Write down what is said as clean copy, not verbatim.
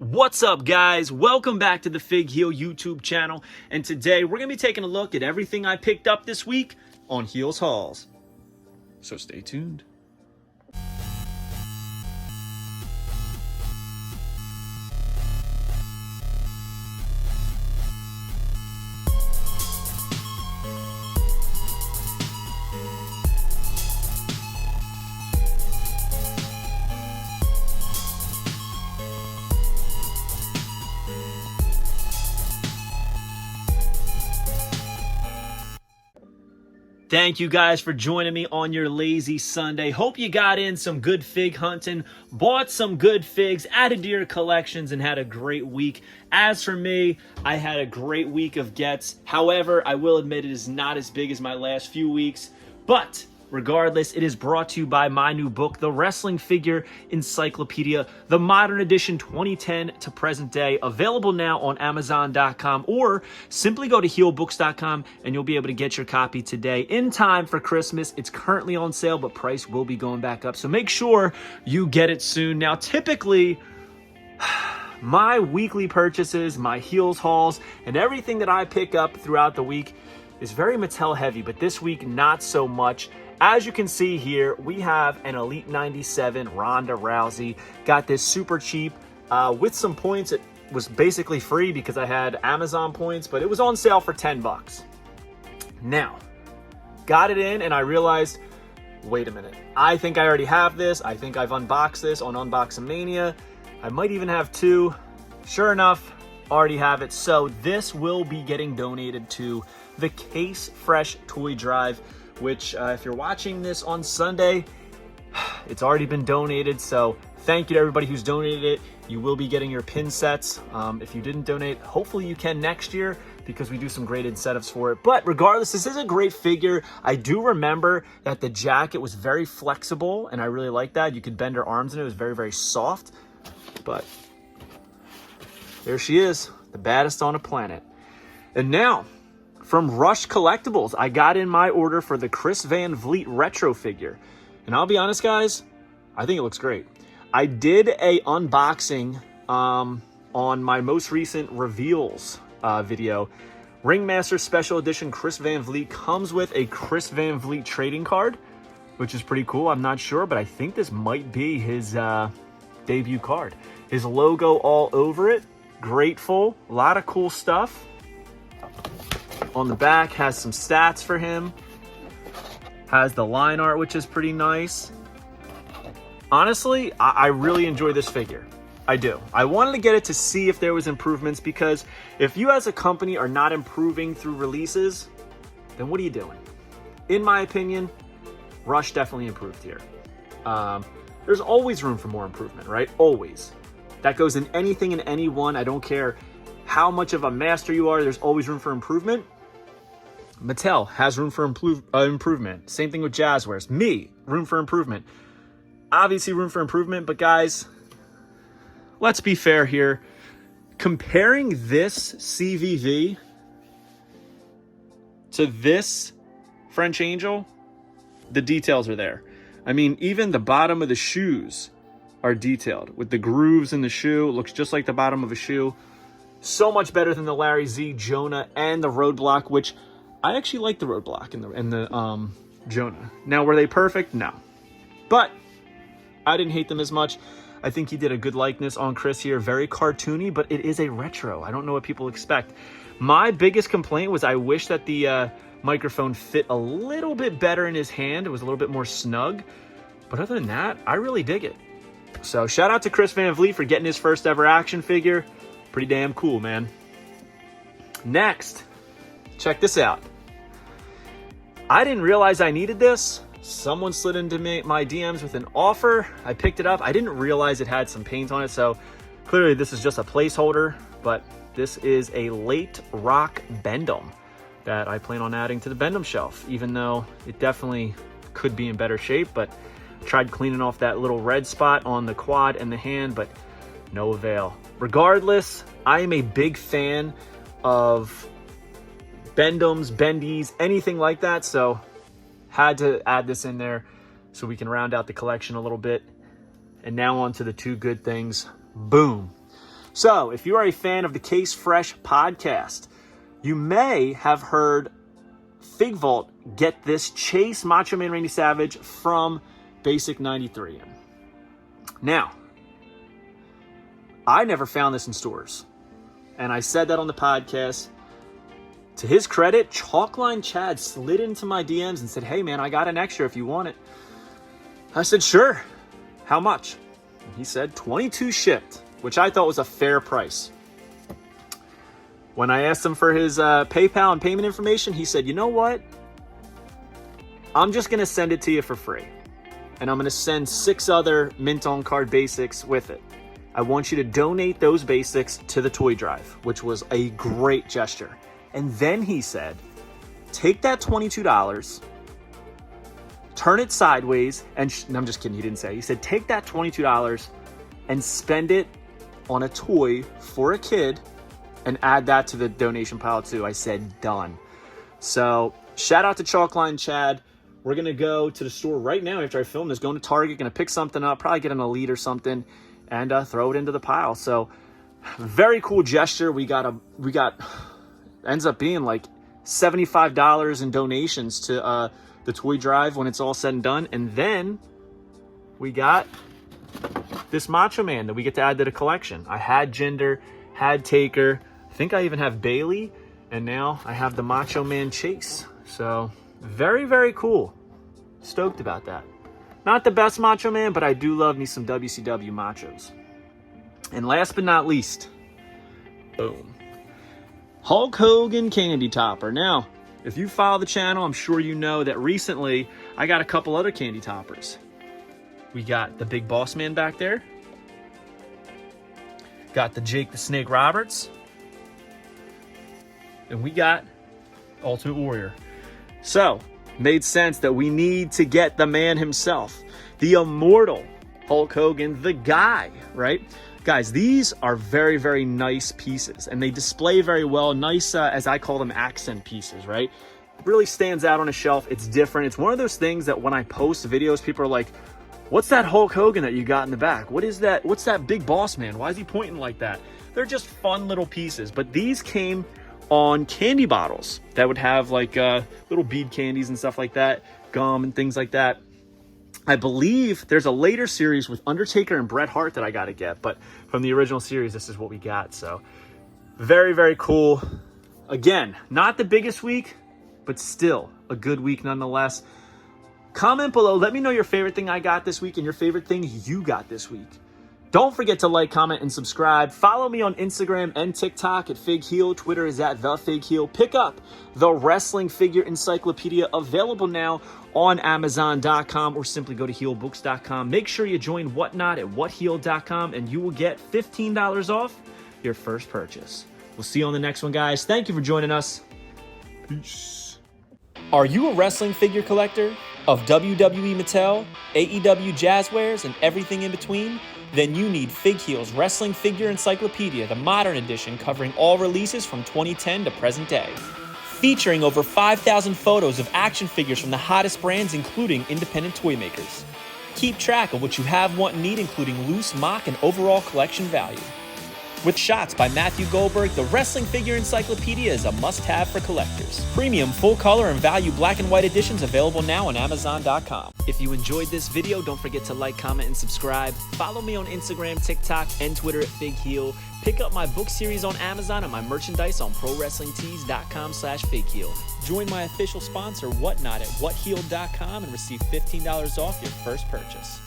What's up, guys? Welcome back to the Fig Heel YouTube channel, and today we're going to be taking a look at everything I picked up this week on Heels Hauls. So stay tuned. Thank you guys for joining me on your lazy Sunday. Hope you got in some good fig hunting, bought some good figs, added to your collections, and had a great week. As for me, I had a great week of gets. However, I will admit it is not as big as my last few weeks, but regardless, it is brought to you by my new book, The Wrestling Figure Encyclopedia, the modern edition 2010 to present day, available now on Amazon.com, or simply go to heelbooks.com and you'll be able to get your copy today in time for Christmas. It's currently on sale, but price will be going back up, so make sure you get it soon. Now, typically, my weekly purchases, my Heels hauls, and everything that I pick up throughout the week is very Mattel heavy, but this week, not so much. As you can see here, we have an Elite 97 Ronda Rousey. Got this super cheap with some points. It was basically free because I had Amazon points, but it was on sale for 10 bucks. Now, got it in and I realized, wait a minute. I think I already have this. I think I've unboxed this on Unboxing-Mania. I might even have two. Sure enough, already have it. So this will be getting donated to the Case Fresh Toy Drive, which if you're watching this on Sunday, it's already been donated. So thank you to everybody who's donated it. You will be getting your pin sets. If you didn't donate, hopefully you can next year because we do some great incentives for it. But regardless, this is a great figure. I do remember that the jacket was very flexible and I really like that. You could bend her arms in it. It was very, very soft. But there she is, the baddest on the planet. And now, from Rush Collectibles, I got in my order for the Chris Van Vliet retro figure. And I'll be honest, guys, I think it looks great. I did a unboxing on my most recent reveals video. Ringmaster Special Edition Chris Van Vliet comes with a Chris Van Vliet trading card, which is pretty cool. I'm not sure, but I think this might be his debut card. His logo all over it. Grateful. A lot of cool stuff. On the back, has some stats for him. Has the line art, which is pretty nice. Honestly, I really enjoy this figure. I do. I wanted to get it to see if there was improvements, because if you as a company are not improving through releases, then what are you doing? In my opinion, Rush definitely improved here. There's always room for more improvement, right? Always. That goes in anything and anyone. I don't care how much of a master you are, there's always room for improvement. Mattel has room for improvement. Same thing with Jazzwares. Me, room for improvement. Obviously room for improvement, but guys, let's be fair here. Comparing this CVV to this French Angel, the details are there. I mean, even the bottom of the shoes are detailed with the grooves in the shoe. It looks just like the bottom of a shoe. So much better than the Larry Z, Jonah, and the Roadblock, which I actually like the Roadblock and the Jonah. Now, were they perfect? No. But I didn't hate them as much. I think he did a good likeness on Chris here. Very cartoony, but it is a retro. I don't know what people expect. My biggest complaint was I wish that the microphone fit a little bit better in his hand. It was a little bit more snug. But other than that, I really dig it. So shout out to Chris Van Vliet for getting his first ever action figure. Pretty damn cool, man. Next, check this out. I didn't realize I needed this. Someone slid into my DMs with an offer. I picked it up. I didn't realize it had some paint on it, so clearly this is just a placeholder, but this is a late rock Bendem that I plan on adding to the Bendem shelf, even though it definitely could be in better shape, but I tried cleaning off that little red spot on the quad and the hand, but no avail. Regardless, I am a big fan of Bendems, Bendies, anything like that, so had to add this in there so we can round out the collection a little bit. And now on to the two good things. Boom. So if you are a fan of the Case Fresh podcast, you may have heard Fig Vault get this Chase Macho Man Randy Savage from Basic 93. Now, I never found this in stores, and I said that on the podcast. To his credit, Chalkline Chad slid into my DMs and said, hey man, I got an extra if you want it. I said, sure. How much? And he said 22 shipped, which I thought was a fair price. When I asked him for his PayPal and payment information, he said, you know what? I'm just going to send it to you for free. And I'm going to send 6 other Mint On Card basics with it. I want you to donate those basics to the toy drive, which was a great gesture. And then he said, take that $22, turn it sideways, and no, I'm just kidding, he didn't say. He said, take that $22 and spend it on a toy for a kid and add that to the donation pile too. I said, done. So shout out to Chalkline Chad. We're going to go to the store right now after I film this, going to Target, going to pick something up, probably get an Elite or something, and throw it into the pile. So very cool gesture. We got ends up being like $75 in donations to the toy drive when it's all said and done. And then we got this Macho Man that we get to add to the collection. I had Jinder, had Taker, I think I even have Bailey, and now I have the Macho Man Chase. So very, very cool. Stoked about that. Not the best Macho Man, but I do love me some WCW Machos. And last but not least, boom, Hulk Hogan candy topper. Now, if you follow the channel, I'm sure you know that recently I got a couple other candy toppers. We got the Big Boss Man back there. Got the Jake the Snake Roberts. And we got Ultimate Warrior. So, made sense that we need to get the man himself, the immortal Hulk Hogan, the guy, right? Guys, these are very, very nice pieces, and they display very well. Nice, as I call them, accent pieces, right? Really stands out on a shelf. It's different. It's one of those things that when I post videos, people are like, what's that Hulk Hogan that you got in the back? What is that? What's that Big Boss Man? Why is he pointing like that? They're just fun little pieces, but these came on candy bottles that would have like little bead candies and stuff like that, gum and things like that. I believe there's a later series with Undertaker and Bret Hart that I got to get, but from the original series, this is what we got. So very, very cool. Again, not the biggest week, but still a good week nonetheless. Comment below. Let me know your favorite thing I got this week and your favorite thing you got this week. Don't forget to like, comment, and subscribe. Follow me on Instagram and TikTok at FigHeel. Twitter is at TheFigHeel. Pick up the Wrestling Figure Encyclopedia, available now on Amazon.com, or simply go to HeelBooks.com. Make sure you join Whatnot at WhatHeal.com, and you will get $15 off your first purchase. We'll see you on the next one, guys. Thank you for joining us. Peace. Are you a wrestling figure collector of WWE Mattel, AEW Jazzwares, and everything in between? Then you need FigHeel's Wrestling Figure Encyclopedia, the modern edition covering all releases from 2010 to present day. Featuring over 5,000 photos of action figures from the hottest brands, including independent toy makers. Keep track of what you have, want, and need, including loose, mock, and overall collection value. With shots by Matthew Goldberg, the Wrestling Figure Encyclopedia is a must-have for collectors. Premium, full-color, and value black and white editions available now on Amazon.com. If you enjoyed this video, don't forget to like, comment, and subscribe. Follow me on Instagram, TikTok, and Twitter at FigHeel. Pick up my book series on Amazon and my merchandise on ProWrestlingTees.com/FigHeel. Join my official sponsor, Whatnot, at WhatHeal.com and receive $15 off your first purchase.